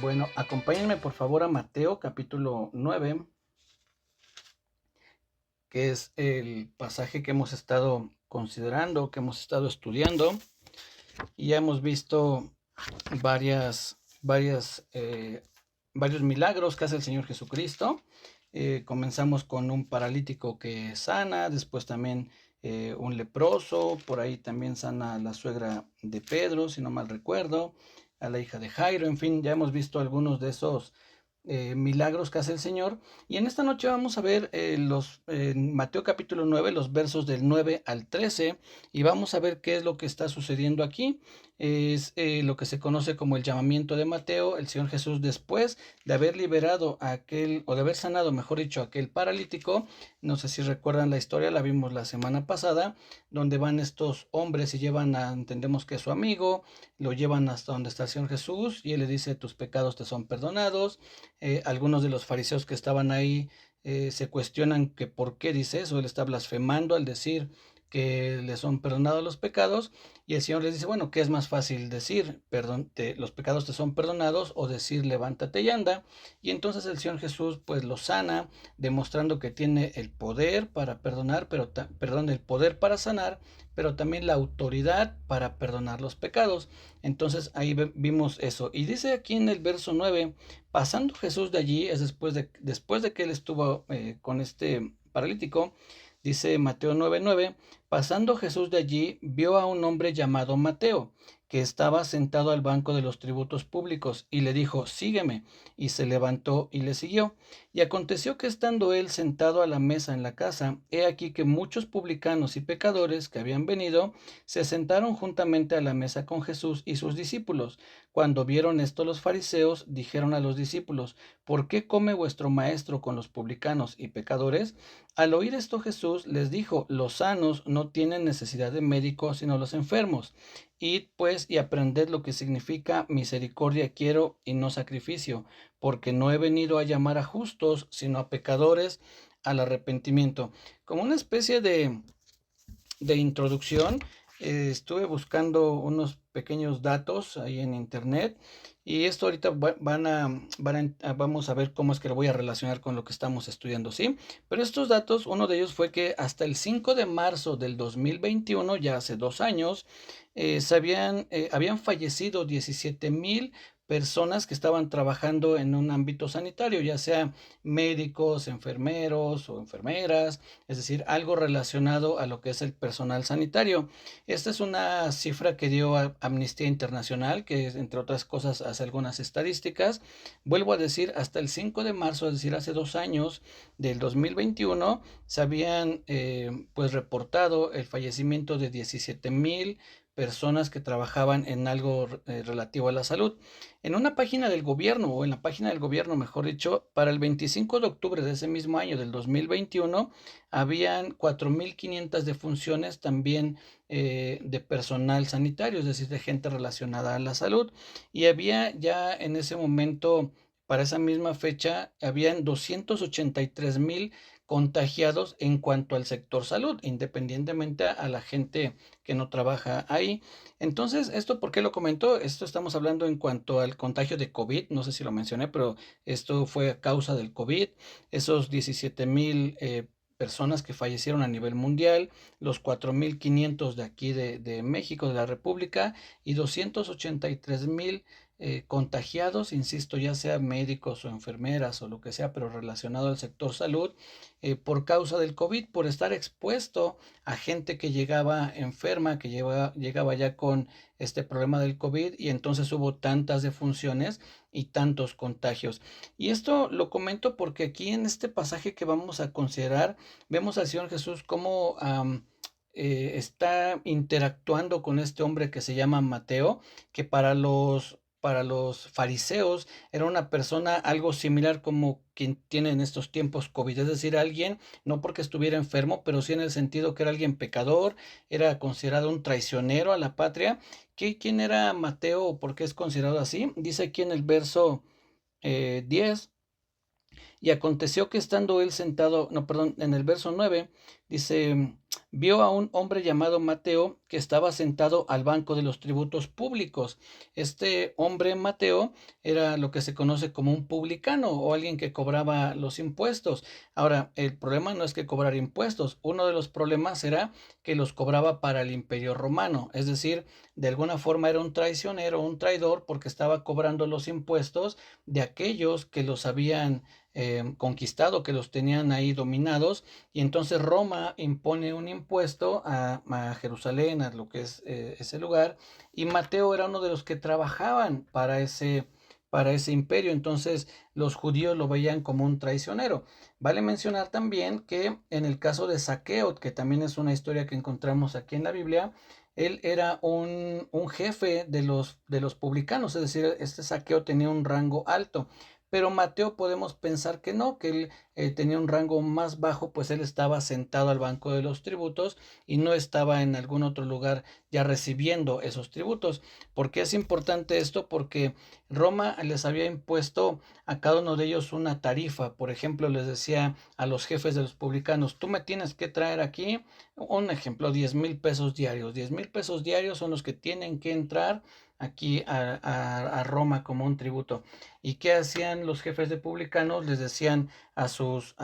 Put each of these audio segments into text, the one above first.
Bueno, acompáñenme por favor a Mateo capítulo 9, que es el pasaje que hemos estado considerando, que hemos estado estudiando, y ya hemos visto varias, varias, varios milagros que hace el Señor Jesucristo. Comenzamos con un paralítico que sana, después también un leproso, por ahí también sana a la suegra de Pedro, si no mal recuerdo, a la hija de Jairo, en fin, ya hemos visto algunos de esos milagros que hace el Señor. Y en esta noche vamos a ver en Mateo capítulo 9, los versos del 9 al 13, y vamos a ver qué es lo que está sucediendo aquí. Es lo que se conoce como el llamamiento de Mateo. El Señor Jesús, después de haber liberado a aquel, o de haber sanado, mejor dicho, a aquel paralítico, no sé si recuerdan la historia, la vimos la semana pasada, donde van estos hombres y llevan entendemos que es su amigo, lo llevan hasta donde está el Señor Jesús, y él le dice: tus pecados te son perdonados. Algunos de los fariseos que estaban ahí se cuestionan que por qué dice eso. Él está blasfemando al decir que le son perdonados los pecados, y el Señor les dice: bueno, ¿qué es más fácil decir? Perdón, los pecados te son perdonados, o decir levántate y anda. Y entonces el Señor Jesús pues lo sana, demostrando que tiene el poder para perdonar, pero perdón, el poder para sanar, pero también la autoridad para perdonar los pecados. Entonces ahí vimos eso. Y dice aquí en el verso 9: pasando Jesús de allí, es después de que él estuvo con este paralítico, dice Mateo 9:9: pasando Jesús de allí, vio a un hombre llamado Mateo, que estaba sentado al banco de los tributos públicos, y le dijo: sígueme. Y se levantó y le siguió. Y aconteció que, estando él sentado a la mesa en la casa, he aquí que muchos publicanos y pecadores que habían venido se sentaron juntamente a la mesa con Jesús y sus discípulos. Cuando vieron esto, los fariseos dijeron a los discípulos: ¿por qué come vuestro maestro con los publicanos y pecadores? Al oír esto, Jesús les dijo: los sanos no tienen necesidad de médico, sino los enfermos. Id pues y aprended lo que significa misericordia quiero y no sacrificio, porque no he venido a llamar a justos, sino a pecadores al arrepentimiento. Como una especie de introducción, estuve buscando unos pequeños datos ahí en internet, y esto ahorita vamos a ver cómo es que lo voy a relacionar con lo que estamos estudiando, ¿sí? Pero estos datos, uno de ellos fue que hasta el 5 de marzo del 2021, ya hace 2 años, habían fallecido 17,000 personas que estaban trabajando en un ámbito sanitario, ya sea médicos, enfermeros o enfermeras, es decir, algo relacionado a lo que es el personal sanitario. Esta es una cifra que dio Amnistía Internacional, que entre otras cosas hace algunas estadísticas. Vuelvo a decir, hasta el 5 de marzo, es decir, hace 2 años del 2021, se habían pues reportado el fallecimiento de 17,000 personas que trabajaban en algo relativo a la salud. En una página del gobierno, o en la página del gobierno, mejor dicho, para el 25 de octubre de ese mismo año, del 2021, habían 4,500 defunciones también de personal sanitario, es decir, de gente relacionada a la salud. Y había ya en ese momento, para esa misma fecha, habían 283,000 contagiados en cuanto al sector salud, independientemente a la gente que no trabaja ahí. Entonces, ¿esto por qué lo comento? Esto estamos hablando en cuanto al contagio de COVID, no sé si lo mencioné, pero esto fue a causa del COVID. Esos 17,000 personas que fallecieron a nivel mundial, los 4,500 de aquí de México, de la República, y 283,000 contagiados, insisto, ya sea médicos o enfermeras o lo que sea, pero relacionado al sector salud, por causa del COVID, por estar expuesto a gente que llegaba enferma, que llegaba ya con este problema del COVID, y entonces hubo tantas defunciones y tantos contagios. Y esto lo comento porque aquí en este pasaje que vamos a considerar, vemos al Señor Jesús cómo está interactuando con este hombre que se llama Mateo, que para los fariseos era una persona algo similar como quien tiene en estos tiempos COVID, es decir, alguien, no porque estuviera enfermo, pero sí en el sentido que era alguien pecador, era considerado un traicionero a la patria. ¿Quién era Mateo o por qué es considerado así? Dice aquí en el verso 10: y aconteció que, estando él sentado, no, perdón, en el verso 9, dice: vio a un hombre llamado Mateo que estaba sentado al banco de los tributos públicos. Este hombre Mateo era lo que se conoce como un publicano o alguien que cobraba los impuestos. Ahora, el problema no es que cobrara impuestos, uno de los problemas era que los cobraba para el Imperio Romano, es decir, de alguna forma era un traicionero, un traidor, porque estaba cobrando los impuestos de aquellos que los habían conquistado, que los tenían ahí dominados, y entonces Roma impone un impuesto a Jerusalén, a lo que es ese lugar, y Mateo era uno de los que trabajaban para ese imperio, entonces los judíos lo veían como un traicionero. Vale mencionar también que en el caso de Zaqueo, que también es una historia que encontramos aquí en la Biblia, él era un jefe de los publicanos, es decir, este Zaqueo tenía un rango alto. Pero Mateo podemos pensar que no, que él tenía un rango más bajo, pues él estaba sentado al banco de los tributos y no estaba en algún otro lugar ya recibiendo esos tributos. ¿Por qué es importante esto? Porque Roma les había impuesto a cada uno de ellos una tarifa. Por ejemplo, les decía a los jefes de los publicanos, tú me tienes que traer aquí, un ejemplo, 10,000 pesos diarios. 10,000 pesos diarios son los que tienen que entrar aquí a Roma como un tributo. ¿Y qué hacían los jefes de publicanos? Les decían a sus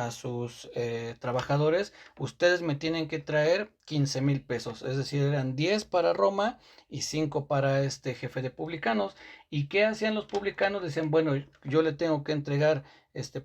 trabajadores, ustedes me tienen que traer 15,000 pesos, es decir, eran 10 para Roma y 5 para este jefe de publicanos. ¿Y qué hacían los publicanos? Decían, bueno, yo le tengo que entregar,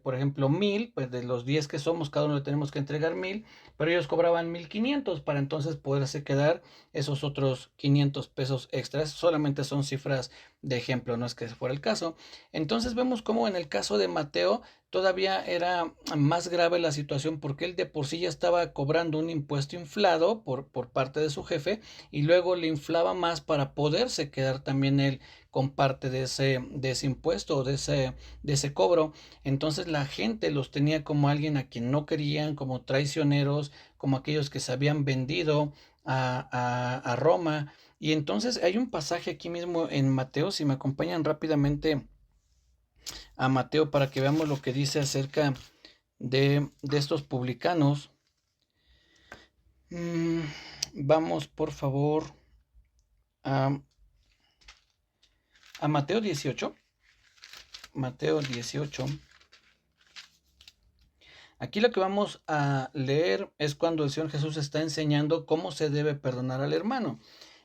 por ejemplo, 1,000, pues de los 10 que somos, cada uno le tenemos que entregar 1,000, pero ellos cobraban 1,500 para entonces poderse quedar esos otros 500 pesos extras. Solamente son cifras de ejemplo, no es que fuera el caso. Entonces vemos cómo en el caso de Mateo todavía era más grave la situación porque él de por sí ya estaba cobrando un impuesto inflado por parte de su jefe y luego le inflaba más para poderse quedar también él con parte de ese impuesto o de ese cobro. Entonces la gente los tenía como alguien a quien no querían, como traicioneros, como aquellos que se habían vendido a Roma. Y entonces hay un pasaje aquí mismo en Mateo, si me acompañan rápidamente a Mateo para que veamos lo que dice acerca de estos publicanos. Vamos por favor a, a Mateo 18. Mateo 18. Aquí lo que vamos a leer es cuando el Señor Jesús está enseñando cómo se debe perdonar al hermano.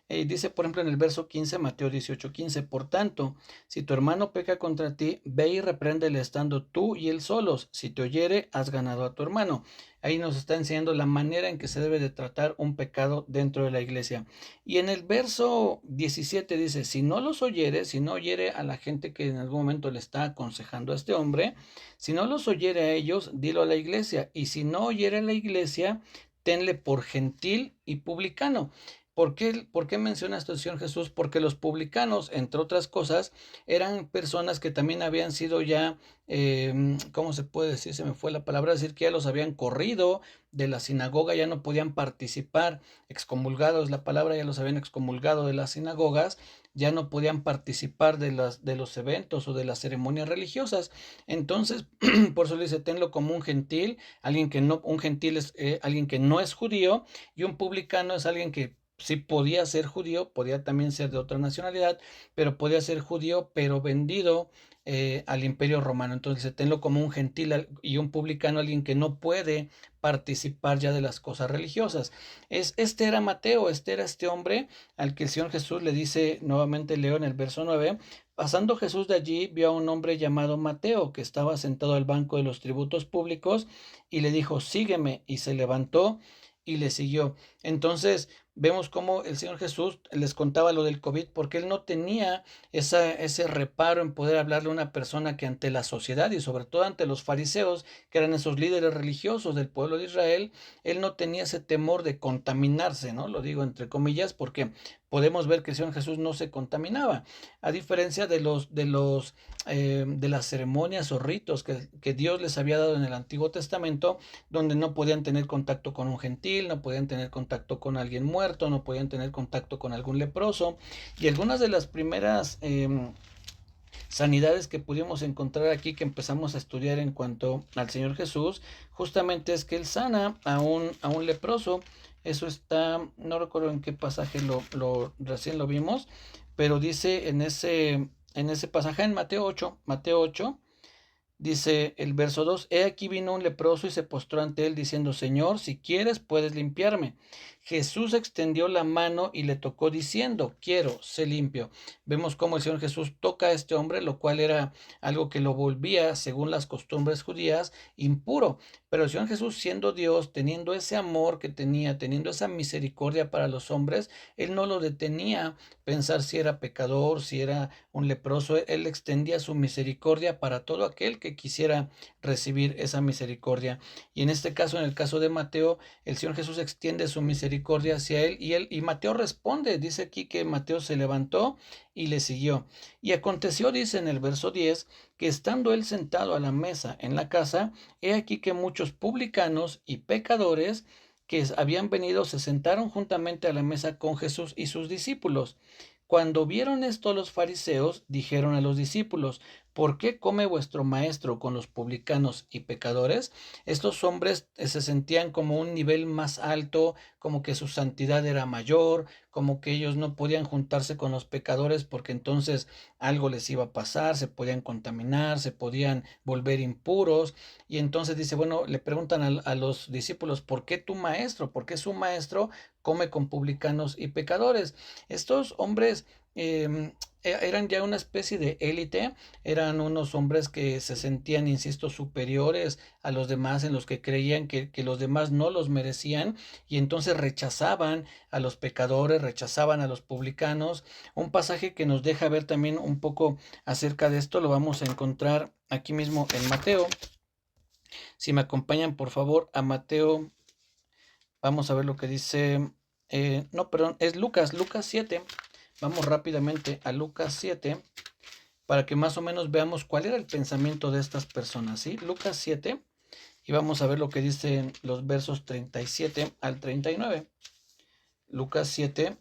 Dice, por ejemplo, en el verso 15, Mateo 18:15, por tanto, si tu hermano peca contra ti, ve y repréndele estando tú y él solos. Si te oyere, has ganado a tu hermano. Ahí nos está enseñando la manera en que se debe de tratar un pecado dentro de la iglesia. Y en el verso 17 dice, si no los oyere, si no oyere a la gente que en algún momento le está aconsejando a este hombre, si no los oyere a ellos, dilo a la iglesia. Y si no oyere a la iglesia, tenle por gentil y publicano. Por qué menciona esto el Señor Jesús? Porque los publicanos, entre otras cosas, eran personas que también habían sido ya, ¿cómo se puede decir? Se me fue la palabra, decir que ya los habían corrido de la sinagoga, ya no podían participar, excomulgados, la palabra, ya los habían excomulgado de las sinagogas, ya no podían participar de los eventos o de las ceremonias religiosas. Entonces, por eso le dice, tenlo como un gentil, alguien que no, un gentil es alguien que no es judío, y un publicano es alguien que sí podía ser judío, podía también ser de otra nacionalidad, pero podía ser judío, pero vendido al Imperio Romano. Entonces, tenlo como un gentil y un publicano, alguien que no puede participar ya de las cosas religiosas. Este era Mateo, este era este hombre al que el Señor Jesús le dice, nuevamente leo en el verso 9, pasando Jesús de allí, vio a un hombre llamado Mateo, que estaba sentado al banco de los tributos públicos, y le dijo, sígueme, y se levantó y le siguió. Entonces, vemos cómo el Señor Jesús les contaba lo del COVID porque él no tenía ese reparo en poder hablarle a una persona que ante la sociedad y sobre todo ante los fariseos, que eran esos líderes religiosos del pueblo de Israel, él no tenía ese temor de contaminarse, ¿no? Lo digo entre comillas porque podemos ver que el Señor Jesús no se contaminaba, a diferencia de las ceremonias o ritos que Dios les había dado en el Antiguo Testamento, donde no podían tener contacto con un gentil, no podían tener contacto con alguien muerto, no podían tener contacto con algún leproso. Y algunas de las primeras sanidades que pudimos encontrar aquí, que empezamos a estudiar en cuanto al Señor Jesús, justamente es que Él sana a un leproso. Eso está, no recuerdo en qué pasaje recién lo vimos, pero dice en ese pasaje en Mateo 8, dice el verso 2: He aquí vino un leproso y se postró ante él diciendo: Señor, si quieres puedes limpiarme. Jesús extendió la mano y le tocó diciendo: Quiero, sé limpio. Vemos cómo el Señor Jesús toca a este hombre, lo cual era algo que lo volvía, según las costumbres judías, impuro. Pero el Señor Jesús, siendo Dios, teniendo ese amor que tenía, teniendo esa misericordia para los hombres, Él no lo detenía pensar si era pecador, si era un leproso. Él extendía su misericordia para todo aquel que quisiera recibir esa misericordia. Y en este caso, en el caso de Mateo, el Señor Jesús extiende su misericordia hacia él y Mateo responde. Dice aquí que Mateo se levantó y le siguió. Y aconteció, dice en el verso 10, que estando él sentado a la mesa en la casa, he aquí que muchos publicanos y pecadores que habían venido se sentaron juntamente a la mesa con Jesús y sus discípulos. Cuando vieron esto los fariseos, dijeron a los discípulos: ¿Por qué come vuestro maestro con los publicanos y pecadores? Estos hombres se sentían como un nivel más alto, como que su santidad era mayor, como que ellos no podían juntarse con los pecadores porque entonces algo les iba a pasar, se podían contaminar, se podían volver impuros. Y entonces dice, bueno, le preguntan a los discípulos: ¿por qué tu maestro? ¿Por qué su maestro come con publicanos y pecadores? Estos hombres eran ya una especie de élite, eran unos hombres que se sentían, insisto, superiores a los demás, en los que creían que los demás no los merecían, y entonces rechazaban a los pecadores, rechazaban a los publicanos. Un pasaje que nos deja ver también un poco acerca de esto lo vamos a encontrar aquí mismo en Mateo. Si me acompañan, por favor, a Mateo, vamos a ver lo que dice, no, perdón, es Lucas 7. Vamos rápidamente a Lucas 7 para que más o menos veamos cuál era el pensamiento de estas personas, ¿sí? Lucas 7, y vamos a ver lo que dicen los versos 37 al 39. Lucas 7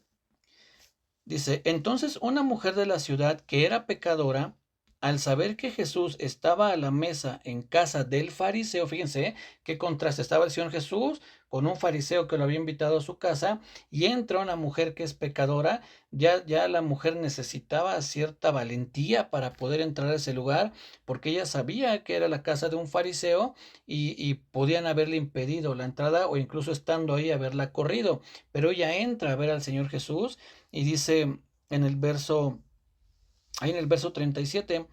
dice: Entonces una mujer de la ciudad que era pecadora, al saber que Jesús estaba a la mesa en casa del fariseo, fíjense qué contraste, estaba el Señor Jesús con un fariseo que lo había invitado a su casa, y entra una mujer que es pecadora. Ya la mujer necesitaba cierta valentía para poder entrar a ese lugar, porque ella sabía que era la casa de un fariseo, y podían haberle impedido la entrada o incluso estando ahí haberla corrido, pero ella entra a ver al Señor Jesús. Y dice en el verso, ahí en el verso 37,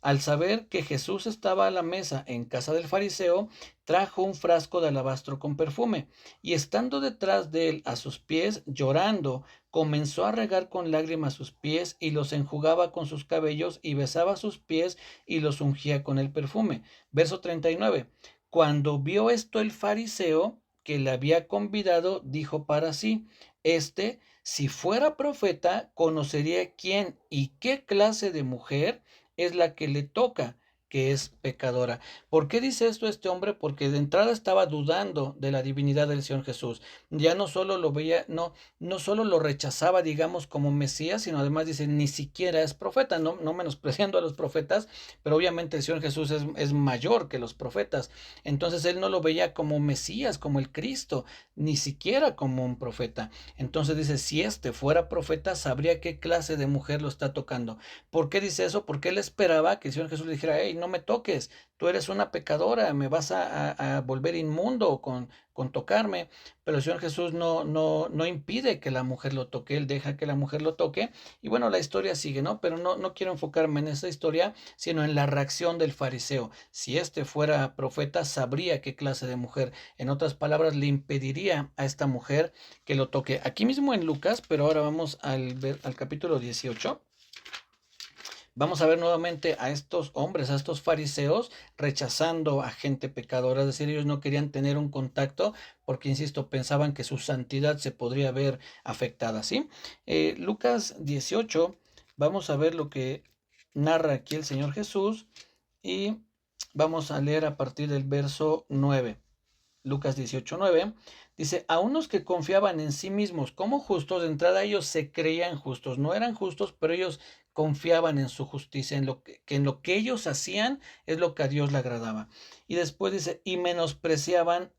al saber que Jesús estaba a la mesa en casa del fariseo, trajo un frasco de alabastro con perfume, y estando detrás de él a sus pies, llorando, comenzó a regar con lágrimas sus pies, y los enjugaba con sus cabellos, y besaba sus pies, y los ungía con el perfume. Verso 39. Cuando vio esto el fariseo que le había convidado, dijo para sí: si fuera profeta, conocería quién y qué clase de mujer es la que le toca, que es pecadora. ¿Por qué dice esto este hombre? Porque de entrada estaba dudando de la divinidad del Señor Jesús. Ya no solo lo veía, no solo lo rechazaba, digamos, como Mesías, sino además dice, ni siquiera es profeta, no menospreciando a los profetas, pero obviamente el Señor Jesús es mayor que los profetas. Entonces él no lo veía como Mesías, como el Cristo, ni siquiera como un profeta. Entonces dice, si este fuera profeta, sabría qué clase de mujer lo está tocando. ¿Por qué dice eso? Porque él esperaba que el Señor Jesús le dijera: hey, no me toques, tú eres una pecadora, me vas a volver inmundo con tocarme. Pero el Señor Jesús no impide que la mujer lo toque, él deja que la mujer lo toque. Y bueno, la historia sigue, ¿no? Pero no quiero enfocarme en esa historia, sino en la reacción del fariseo. Si este fuera profeta, sabría qué clase de mujer. En otras palabras, le impediría a esta mujer que lo toque. Aquí mismo en Lucas, pero ahora vamos al capítulo 18. Vamos a ver nuevamente a estos hombres, a estos fariseos, rechazando a gente pecadora. Es decir, ellos no querían tener un contacto porque, insisto, pensaban que su santidad se podría ver afectada, ¿sí? Lucas 18, vamos a ver lo que narra aquí el Señor Jesús, y vamos a leer a partir del verso 9. Lucas 18:9 dice: a unos que confiaban en sí mismos como justos, de entrada ellos se creían justos, no eran justos, pero ellos confiaban en su justicia, en lo que ellos hacían es lo que a Dios le agradaba. Y después dice: y menospreciaban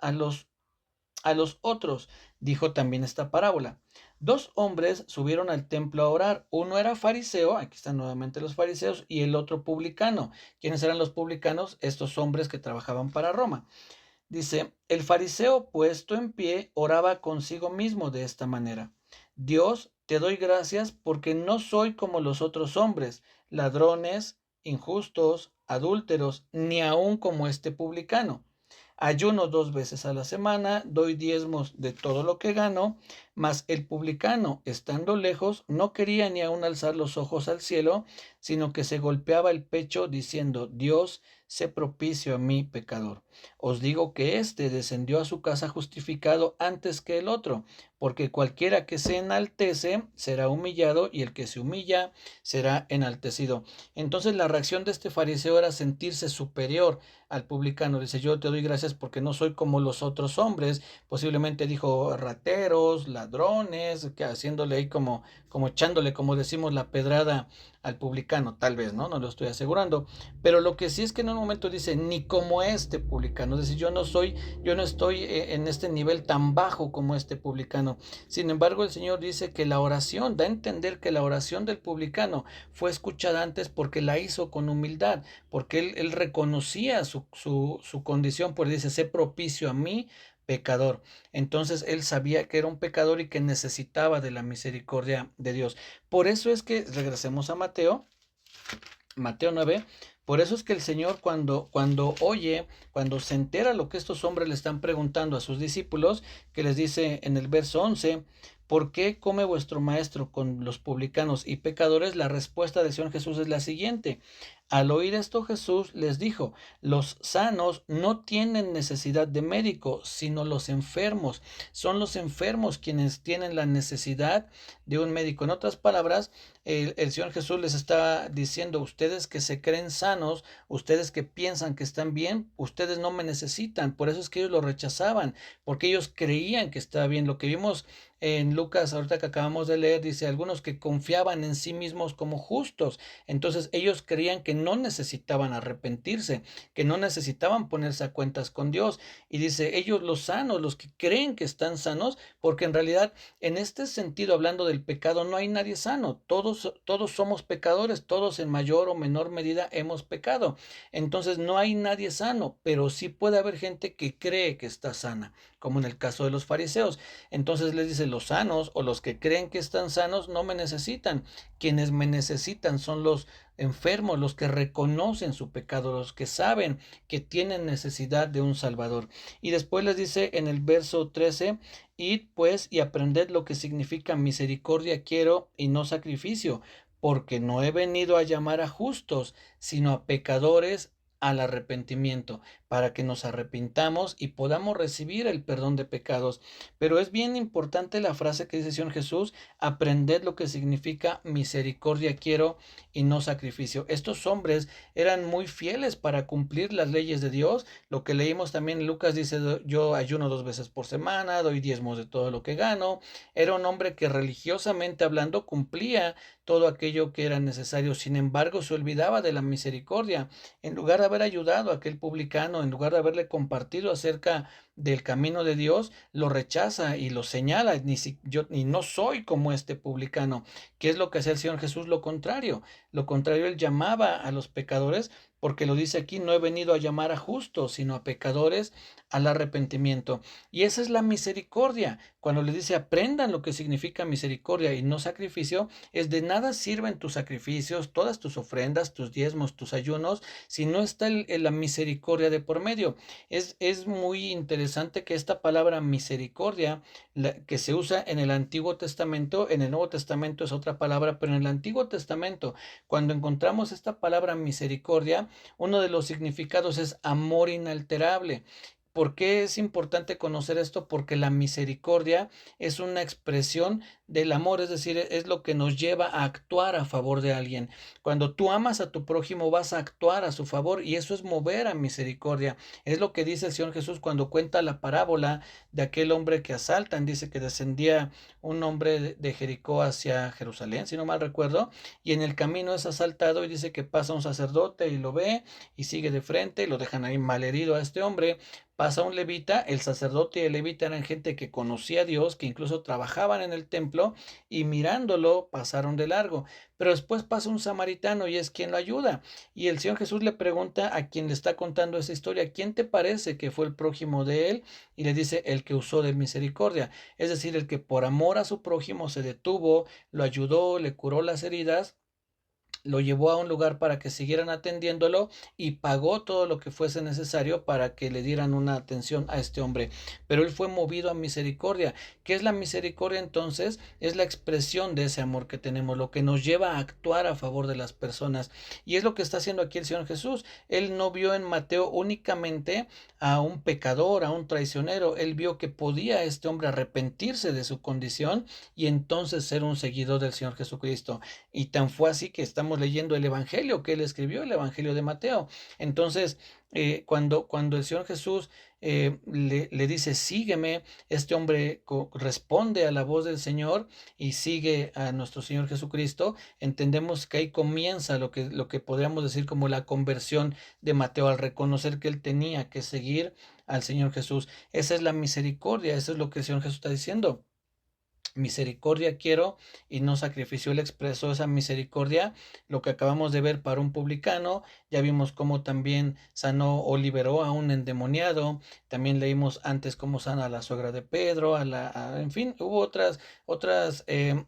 a los otros. Dijo también esta parábola. Dos hombres subieron al templo a orar. Uno era fariseo, aquí están nuevamente los fariseos, y el otro publicano. ¿Quiénes eran los publicanos? Estos hombres que trabajaban para Roma. Dice, el fariseo puesto en pie oraba consigo mismo de esta manera. Dios, te doy gracias porque no soy como los otros hombres, ladrones, injustos, adúlteros, ni aun como este publicano. Ayuno 2 veces a la semana, doy diezmos de todo lo que gano, mas el publicano, estando lejos, no quería ni aun alzar los ojos al cielo, sino que se golpeaba el pecho diciendo, Dios, sé propicio a mí, pecador. Os digo que éste descendió a su casa justificado antes que el otro, porque cualquiera que se enaltece será humillado y el que se humilla será enaltecido. Entonces la reacción de este fariseo era sentirse superior al publicano. Dice, yo te doy gracias porque no soy como los otros hombres. Posiblemente dijo rateros, ladrones, que haciéndole ahí como echándole, como decimos, la pedrada al publicano, tal vez, ¿no? No lo estoy asegurando. Pero lo que sí es que en un momento dice, ni como este publicano. Es decir, yo no estoy en este nivel tan bajo como este publicano. Sin embargo, el Señor dice que la oración, da a entender que la oración del publicano fue escuchada antes porque la hizo con humildad, porque él reconocía su condición, pues dice, sé propicio a mí, pecador. Entonces él sabía que era un pecador y que necesitaba de la misericordia de Dios. Por eso es que, regresemos a Mateo 9, por eso es que el Señor cuando se entera lo que estos hombres le están preguntando a sus discípulos, que les dice en el verso 11, ¿por qué come vuestro maestro con los publicanos y pecadores? La respuesta del Señor Jesús es la siguiente. Al oír esto Jesús les dijo, los sanos no tienen necesidad de médico, sino los enfermos. Son los enfermos quienes tienen la necesidad de un médico. En otras palabras, el Señor Jesús les está diciendo, ustedes que se creen sanos, ustedes que piensan que están bien, ustedes no me necesitan. Por eso es que ellos lo rechazaban, porque ellos creían que estaba bien. Lo que vimos en Lucas, ahorita que acabamos de leer, dice algunos que confiaban en sí mismos como justos. Entonces ellos creían que no necesitaban arrepentirse, que no necesitaban ponerse a cuentas con Dios. Y dice, ellos los sanos, los que creen que están sanos, porque en realidad en este sentido, hablando del pecado, no hay nadie sano. Todos somos pecadores, todos en mayor o menor medida hemos pecado. Entonces no hay nadie sano, pero sí puede haber gente que cree que está sana, como en el caso de los fariseos. Entonces les dice, los sanos o los que creen que están sanos no me necesitan. Quienes me necesitan son los enfermos, los que reconocen su pecado, los que saben que tienen necesidad de un Salvador. Y después les dice en el verso 13, id pues y aprended lo que significa misericordia quiero y no sacrificio, porque no he venido a llamar a justos, sino a pecadores al arrepentimiento, para que nos arrepintamos y podamos recibir el perdón de pecados. Pero es bien importante la frase que dice Señor Jesús, aprended lo que significa misericordia quiero y no sacrificio. Estos hombres eran muy fieles para cumplir las leyes de Dios. Lo que leímos también, Lucas dice, yo ayuno 2 veces por semana, doy diezmos de todo lo que gano. Era un hombre que religiosamente hablando cumplía todo aquello que era necesario. Sin embargo, se olvidaba de la misericordia. En lugar de haber ayudado a aquel publicano, en lugar de haberle compartido acerca del camino de Dios, lo rechaza y lo señala. Ni no soy como este publicano. ¿Qué es lo que hacía el Señor Jesús? Lo contrario. Lo contrario, él llamaba a los pecadores, porque lo dice aquí, no he venido a llamar a justos, sino a pecadores al arrepentimiento. Y esa es la misericordia. Cuando le dice aprendan lo que significa misericordia y no sacrificio, es de nada sirven tus sacrificios, todas tus ofrendas, tus diezmos, tus ayunos, si no está la misericordia de por medio. Es muy interesante que esta palabra misericordia, que se usa en el Antiguo Testamento, en el Nuevo Testamento es otra palabra, pero en el Antiguo Testamento, cuando encontramos esta palabra misericordia, uno de los significados es amor inalterable. ¿Por qué es importante conocer esto? Porque la misericordia es una expresión del amor, es decir, es lo que nos lleva a actuar a favor de alguien. Cuando tú amas a tu prójimo, vas a actuar a su favor y eso es mover a misericordia. Es lo que dice el Señor Jesús cuando cuenta la parábola de aquel hombre que asaltan. Dice que descendía un hombre de Jericó hacia Jerusalén, si no mal recuerdo, y en el camino es asaltado y dice que pasa un sacerdote y lo ve y sigue de frente y lo dejan ahí malherido a este hombre. pasa un levita, el sacerdote y el levita eran gente que conocía a Dios, que incluso trabajaban en el templo y mirándolo pasaron de largo. Pero después pasa un samaritano y es quien lo ayuda. Y el Señor Jesús le pregunta a quien le está contando esa historia, ¿quién te parece que fue el prójimo de él? Y le dice, el que usó de misericordia, es decir, el que por amor a su prójimo se detuvo, lo ayudó, le curó las heridas, lo llevó a un lugar para que siguieran atendiéndolo y pagó todo lo que fuese necesario para que le dieran una atención a este hombre. Pero él fue movido a misericordia. ¿Qué es la misericordia entonces? Es la expresión de ese amor que tenemos, lo que nos lleva a actuar a favor de las personas. Y es lo que está haciendo aquí el Señor Jesús. Él no vio en Mateo únicamente a un pecador, a un traicionero. Él vio que podía este hombre arrepentirse de su condición y entonces ser un seguidor del Señor Jesucristo. Y tan fue así que estamos leyendo el Evangelio que él escribió, el Evangelio de Mateo. Entonces, cuando el Señor Jesús le dice, sígueme, este hombre responde a la voz del Señor y sigue a nuestro Señor Jesucristo. Entendemos que ahí comienza lo que podríamos decir como la conversión de Mateo, al reconocer que él tenía que seguir al Señor Jesús. Esa es la misericordia, eso es lo que el Señor Jesús está diciendo. Misericordia quiero y no sacrificio. Él expresó esa misericordia, lo que acabamos de ver para un publicano. Ya vimos cómo también sanó o liberó a un endemoniado. También leímos antes cómo sana a la suegra de Pedro, en fin, hubo otras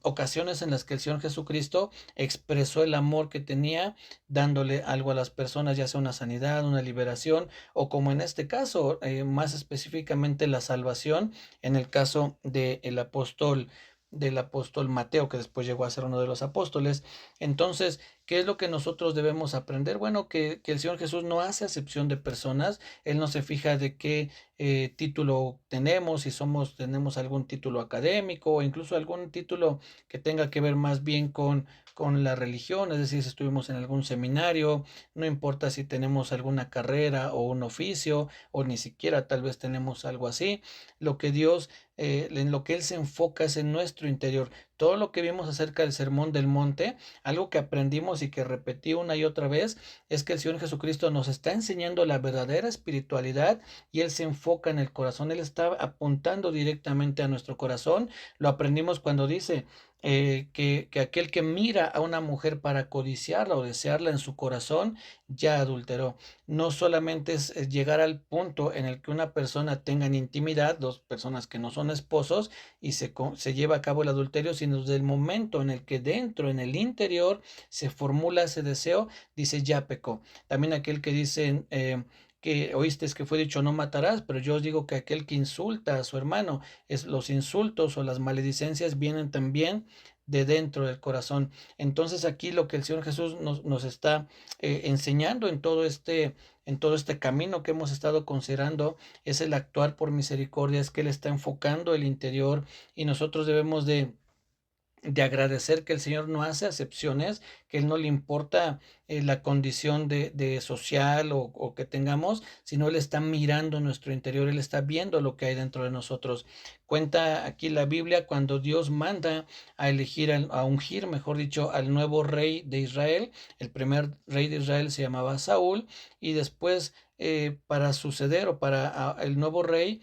ocasiones en las que el Señor Jesucristo expresó el amor que tenía, dándole algo a las personas, ya sea una sanidad, una liberación, o como en este caso, más específicamente la salvación, en el caso del apóstol Mateo, que después llegó a ser uno de los apóstoles. Entonces, ¿qué es lo que nosotros debemos aprender? Bueno, que el Señor Jesús no hace acepción de personas. Él no se fija de qué título tenemos, si tenemos algún título académico o incluso algún título que tenga que ver más bien con la religión, es decir, si estuvimos en algún seminario, no importa si tenemos alguna carrera o un oficio, o ni siquiera tal vez tenemos algo así. En lo que Él se enfoca es en nuestro interior. Todo lo que vimos acerca del Sermón del Monte, algo que aprendimos y que repetí una y otra vez, es que el Señor Jesucristo nos está enseñando la verdadera espiritualidad y Él se enfoca en el corazón. Él está apuntando directamente a nuestro corazón. Lo aprendimos cuando dice que aquel que mira a una mujer para codiciarla o desearla en su corazón, ya adulteró. No solamente es llegar al punto en el que una persona tenga en intimidad, dos personas que no son esposos, y se lleva a cabo el adulterio, sino desde el momento en el que dentro, en el interior, se formula ese deseo, dice, ya pecó. También aquel que dice, que oíste que fue dicho no matarás, pero yo os digo que aquel que insulta a su hermano, los insultos o las maledicencias vienen también de dentro del corazón. Entonces aquí lo que el Señor Jesús nos está enseñando en todo este camino que hemos estado considerando es el actuar por misericordia, es que Él está enfocando el interior y nosotros debemos de agradecer que el Señor no hace acepciones, que Él no le importa la condición de social o que tengamos, sino Él está mirando nuestro interior, Él está viendo lo que hay dentro de nosotros. Cuenta aquí la Biblia cuando Dios manda a elegir, a ungir, mejor dicho, al nuevo rey de Israel. El primer rey de Israel se llamaba Saúl y después para suceder o para el nuevo rey,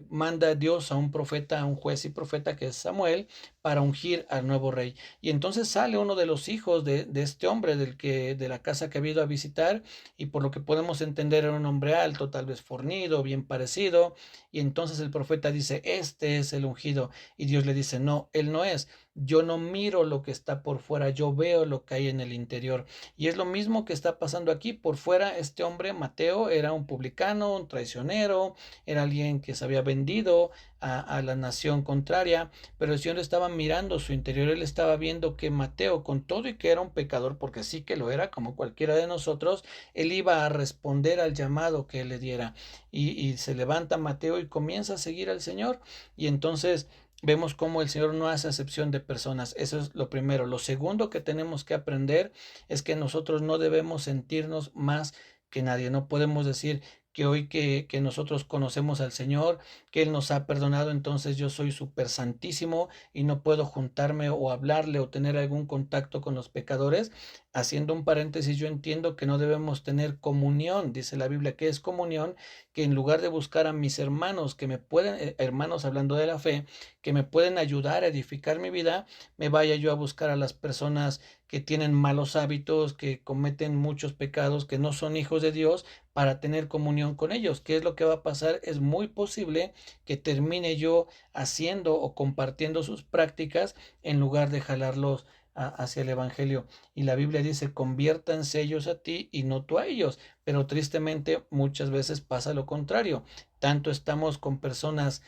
manda Dios a un profeta, a un juez y profeta que es Samuel, para ungir al nuevo rey. Y entonces sale uno de los hijos de este hombre de la casa que ha ido a visitar, y por lo que podemos entender era un hombre alto, tal vez fornido, bien parecido, y entonces el profeta dice, este es el ungido, y Dios le dice, no, él no es. Yo no miro lo que está por fuera, yo veo lo que hay en el interior. Y es lo mismo que está pasando aquí. Por fuera, este hombre, Mateo, era un publicano, un traicionero, era alguien que se había vendido a la nación contraria, pero el Señor estaba mirando su interior. Él estaba viendo que Mateo, con todo y que era un pecador, porque sí que lo era, como cualquiera de nosotros, él iba a responder al llamado que él le diera. Y se levanta Mateo y comienza a seguir al Señor. Y entonces vemos cómo el Señor no hace acepción de personas. Eso es lo primero. Lo segundo que tenemos que aprender es que nosotros no debemos sentirnos más que nadie. No podemos decir que hoy que nosotros conocemos al Señor, que Él nos ha perdonado, entonces yo soy súper santísimo y no puedo juntarme o hablarle o tener algún contacto con los pecadores. haciendo un paréntesis, yo entiendo que no debemos tener comunión, dice la Biblia, que es comunión, que en lugar de buscar a mis hermanos que me pueden, hermanos hablando de la fe, que me pueden ayudar a edificar mi vida, me vaya yo a buscar a las personas que tienen malos hábitos, que cometen muchos pecados, que no son hijos de Dios, para tener comunión con ellos. ¿Qué es lo que va a pasar? Es muy posible que termine yo haciendo o compartiendo sus prácticas en lugar de jalarlos hacia el Evangelio. Y la Biblia dice, conviértanse ellos a ti y no tú a ellos. Pero tristemente muchas veces pasa lo contrario. Tanto estamos con personas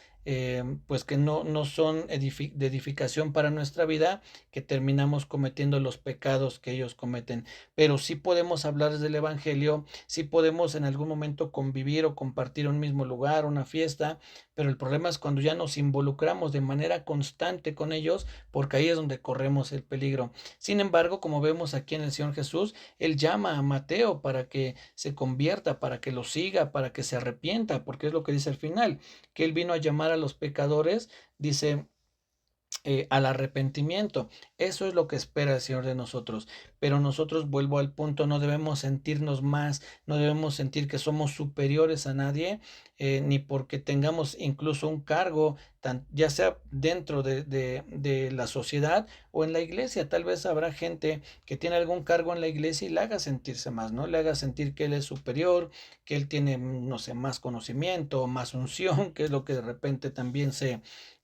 pues que no son de edificación para nuestra vida, que terminamos cometiendo los pecados que ellos cometen. Pero sí podemos hablar del Evangelio, sí podemos en algún momento convivir o compartir un mismo lugar, una fiesta, pero el problema es cuando ya nos involucramos de manera constante con ellos, porque ahí es donde corremos el peligro. Sin embargo, como vemos aquí en el Señor Jesús, Él llama a Mateo para que se convierta, para que lo siga, para que se arrepienta, porque es lo que dice al final, que Él vino a llamar a los pecadores, dice, al arrepentimiento. Eso es lo que espera el Señor de nosotros. Pero nosotros, vuelvo al punto, no debemos sentirnos más, no debemos sentir que somos superiores a nadie, ni porque tengamos incluso un cargo, ya sea dentro de la sociedad o en la iglesia. Tal vez habrá gente que tiene algún cargo en la iglesia y le haga sentirse más, ¿no? Le haga sentir que él es superior, que él tiene, no sé, más conocimiento, más unción, que es lo que de repente también se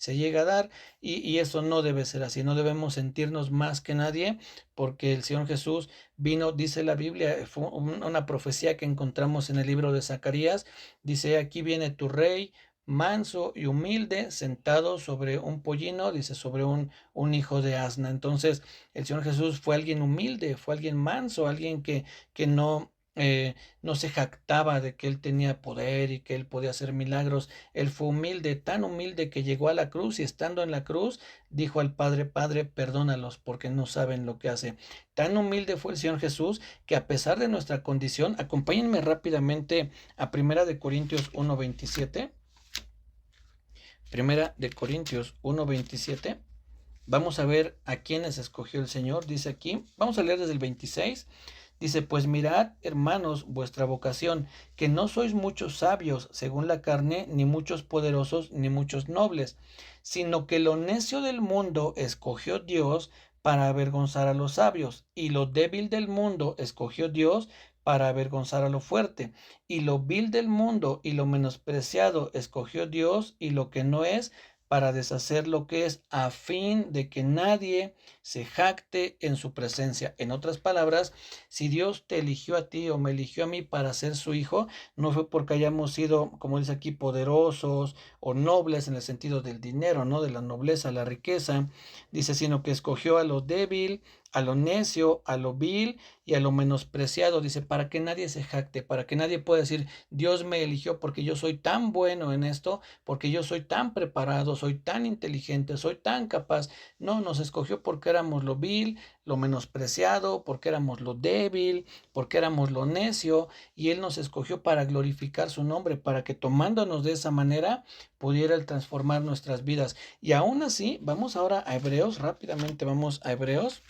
llega a dar. Y eso no debe ser así, no debemos sentirnos más que nadie, porque el Señor Jesús vino, dice la Biblia, fue una profecía que encontramos en el libro de Zacarías, dice, aquí viene tu rey, manso y humilde, sentado sobre un pollino, dice, sobre un hijo de asna. Entonces, el Señor Jesús fue alguien humilde, fue alguien manso, alguien que no se jactaba de que él tenía poder y que él podía hacer milagros. Él fue humilde, tan humilde que llegó a la cruz y estando en la cruz dijo al Padre, Padre, perdónalos porque no saben lo que hace. Tan humilde fue el Señor Jesús que a pesar de nuestra condición, acompáñenme rápidamente a Primera de Corintios 1:27. Primera de Corintios 1:27. Vamos a ver a quiénes escogió el Señor. Dice aquí, vamos a leer desde el 26. Dice, pues mirad, hermanos, vuestra vocación, que no sois muchos sabios según la carne, ni muchos poderosos, ni muchos nobles, sino que lo necio del mundo escogió Dios para avergonzar a los sabios, y lo débil del mundo escogió Dios para avergonzar a lo fuerte, y lo vil del mundo y lo menospreciado escogió Dios, y lo que no es, para deshacer lo que es, a fin de que nadie se jacte en su presencia. En otras palabras, si Dios te eligió a ti o me eligió a mí para ser su hijo, no fue porque hayamos sido, como dice aquí, poderosos o nobles en el sentido del dinero, ¿no? De la nobleza, la riqueza. Dice, sino que escogió a lo débil, a lo necio, a lo vil y a lo menospreciado. Dice, para que nadie se jacte, para que nadie pueda decir, Dios me eligió porque yo soy tan bueno en esto, porque yo soy tan preparado, soy tan inteligente, soy tan capaz. No, nos escogió porque éramos lo vil, lo menospreciado, porque éramos lo débil, porque éramos lo necio, y Él nos escogió para glorificar su nombre, para que tomándonos de esa manera pudiera Él transformar nuestras vidas. Y aún así, vamos ahora a Hebreos, rápidamente vamos a Hebreos,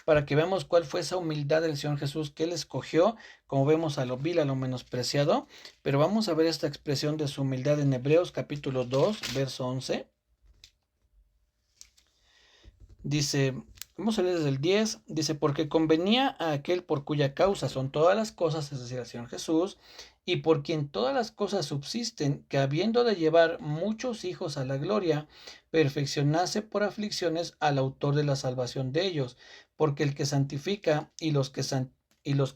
para que veamos cuál fue esa humildad del Señor Jesús que Él escogió, como vemos a lo vil, a lo menospreciado. Pero vamos a ver esta expresión de su humildad en Hebreos capítulo 2, verso 11. Dice, vamos a leer desde el 10, dice, porque convenía a aquel por cuya causa son todas las cosas, es decir, al Señor Jesús, y por quien todas las cosas subsisten, que habiendo de llevar muchos hijos a la gloria, perfeccionase por aflicciones al autor de la salvación de ellos, porque el que santifica y los que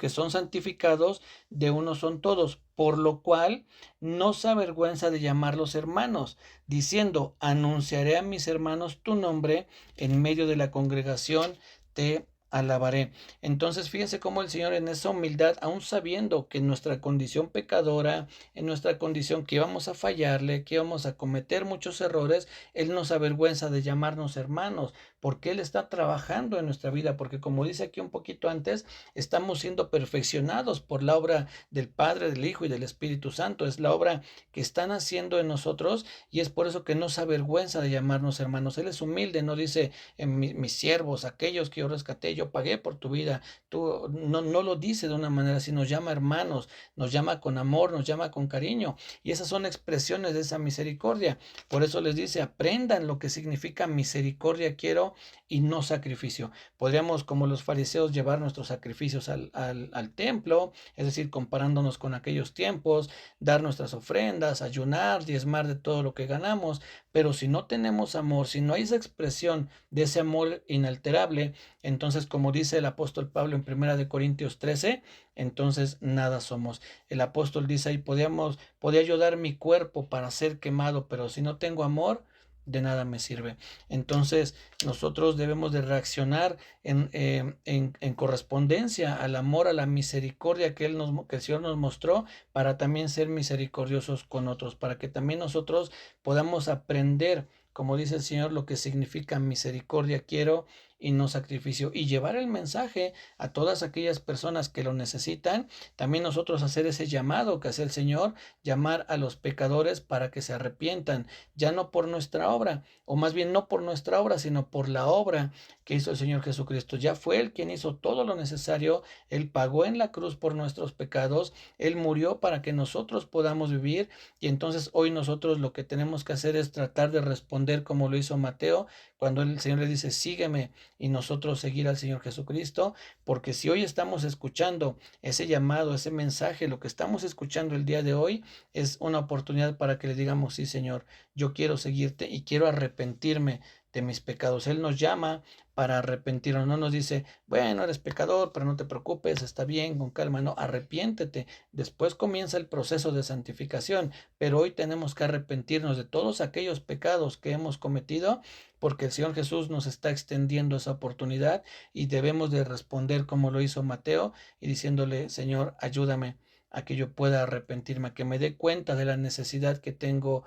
son santificados de uno son todos, por lo cual no se avergüenza de llamarlos hermanos, diciendo, anunciaré a mis hermanos tu nombre, en medio de la congregación te alabaré. Entonces fíjense cómo el Señor en esa humildad, aun sabiendo que en nuestra condición pecadora, en nuestra condición que íbamos a fallarle, que íbamos a cometer muchos errores, Él nos avergüenza de llamarnos hermanos. porque Él está trabajando en nuestra vida, porque como dice aquí un poquito antes, estamos siendo perfeccionados por la obra del Padre, del Hijo y del Espíritu Santo. Es la obra que están haciendo en nosotros y es por eso que no se avergüenza de llamarnos hermanos. Él es humilde, no dice mis siervos, aquellos que yo rescaté, yo pagué por tu vida. Tú no lo dice de una manera así, nos llama hermanos, nos llama con amor, nos llama con cariño y esas son expresiones de esa misericordia. Por eso les dice, aprendan lo que significa misericordia quiero y no sacrificio. Podríamos, como los fariseos, llevar nuestros sacrificios al templo, es decir, comparándonos con aquellos tiempos, dar nuestras ofrendas, ayunar, diezmar de todo lo que ganamos, pero si no tenemos amor, si no hay esa expresión de ese amor inalterable, entonces, como dice el apóstol Pablo en 1 Corintios 13, entonces nada somos. El apóstol dice ahí, podía yo dar mi cuerpo para ser quemado, pero si no tengo amor, de nada me sirve. Entonces, nosotros debemos de reaccionar en correspondencia al amor, a la misericordia que que el Señor nos mostró, para también ser misericordiosos con otros, para que también nosotros podamos aprender, como dice el Señor, lo que significa misericordia quiero y no sacrificio, y llevar el mensaje a todas aquellas personas que lo necesitan. También nosotros hacer ese llamado que hace el Señor, llamar a los pecadores para que se arrepientan, ya no por nuestra obra, o más bien no por nuestra obra, sino por la obra que hizo el Señor Jesucristo. Ya fue Él quien hizo todo lo necesario, Él pagó en la cruz por nuestros pecados, Él murió para que nosotros podamos vivir, y entonces hoy nosotros lo que tenemos que hacer es tratar de responder como lo hizo Mateo, cuando el Señor le dice, sígueme, y nosotros seguir al Señor Jesucristo, porque si hoy estamos escuchando ese llamado, ese mensaje, lo que estamos escuchando el día de hoy es una oportunidad para que le digamos, sí, Señor, yo quiero seguirte y quiero arrepentirme de mis pecados. Él nos llama para arrepentirnos, no nos dice, bueno, eres pecador, pero no te preocupes, está bien, con calma, no, arrepiéntete. Después comienza el proceso de santificación, pero hoy tenemos que arrepentirnos de todos aquellos pecados que hemos cometido, porque el Señor Jesús nos está extendiendo esa oportunidad y debemos de responder como lo hizo Mateo y diciéndole, Señor, ayúdame a que yo pueda arrepentirme, a que me dé cuenta de la necesidad que tengo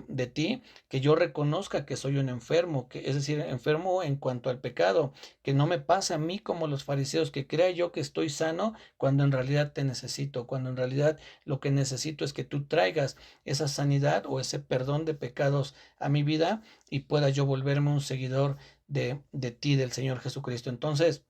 de ti, que yo reconozca que soy un enfermo, que es decir, enfermo en cuanto al pecado, que no me pasa a mí como los fariseos, que crea yo que estoy sano cuando en realidad te necesito, cuando en realidad lo que necesito es que tú traigas esa sanidad o ese perdón de pecados a mi vida y pueda yo volverme un seguidor de ti, del Señor Jesucristo. Entonces,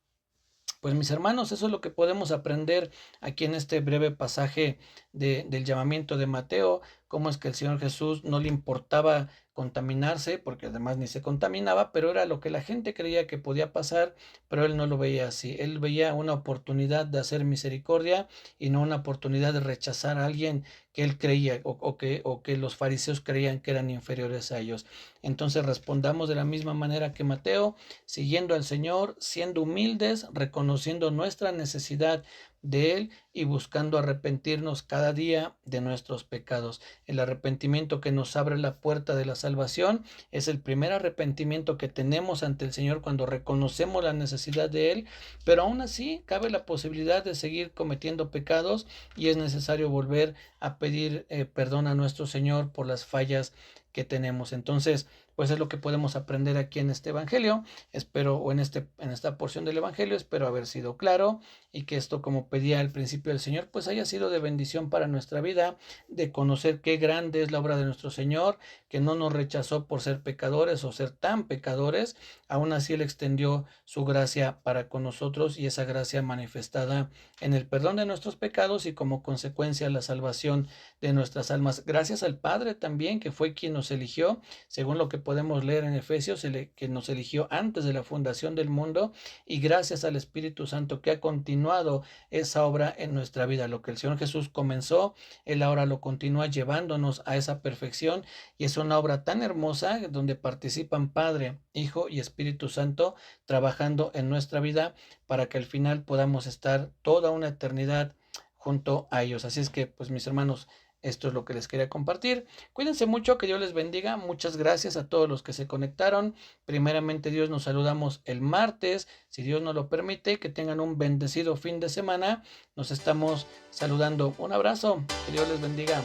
pues mis hermanos, eso es lo que podemos aprender aquí en este breve pasaje del llamamiento de Mateo, cómo es que el Señor Jesús no le importaba contaminarse, porque además ni se contaminaba, pero era lo que la gente creía que podía pasar, pero él no lo veía así. Él veía una oportunidad de hacer misericordia y no una oportunidad de rechazar a alguien que él creía o que los fariseos creían que eran inferiores a ellos. Entonces respondamos de la misma manera que Mateo, siguiendo al Señor, siendo humildes, reconociendo nuestra necesidad de Él y buscando arrepentirnos cada día de nuestros pecados. El arrepentimiento que nos abre la puerta de la salvación es el primer arrepentimiento que tenemos ante el Señor cuando reconocemos la necesidad de Él, pero aún así cabe la posibilidad de seguir cometiendo pecados y es necesario volver a pedir perdón a nuestro Señor por las fallas que tenemos. Entonces, pues es lo que podemos aprender aquí en este evangelio. Espero, o en esta porción del evangelio, espero haber sido claro y que esto, como pedía al principio el Señor, pues haya sido de bendición para nuestra vida, de conocer qué grande es la obra de nuestro Señor, que no nos rechazó por ser pecadores o ser tan pecadores, aún así Él extendió su gracia para con nosotros y esa gracia manifestada en el perdón de nuestros pecados y como consecuencia la salvación de nuestras almas. Gracias al Padre también, que fue quien nos eligió, según lo que podemos leer en Efesios, que nos eligió antes de la fundación del mundo, y gracias al Espíritu Santo que ha continuado esa obra en nuestra vida. Lo que el Señor Jesús comenzó, Él ahora lo continúa llevándonos a esa perfección, y es una obra tan hermosa donde participan Padre, Hijo y Espíritu Santo trabajando en nuestra vida para que al final podamos estar toda una eternidad junto a ellos. Así es que, pues mis hermanos, esto es lo que les quería compartir. Cuídense mucho, que Dios les bendiga. Muchas gracias a todos los que se conectaron. Primeramente Dios, nos saludamos el martes, si Dios nos lo permite. Que tengan un bendecido fin de semana. Nos estamos saludando. Un abrazo. Que Dios les bendiga.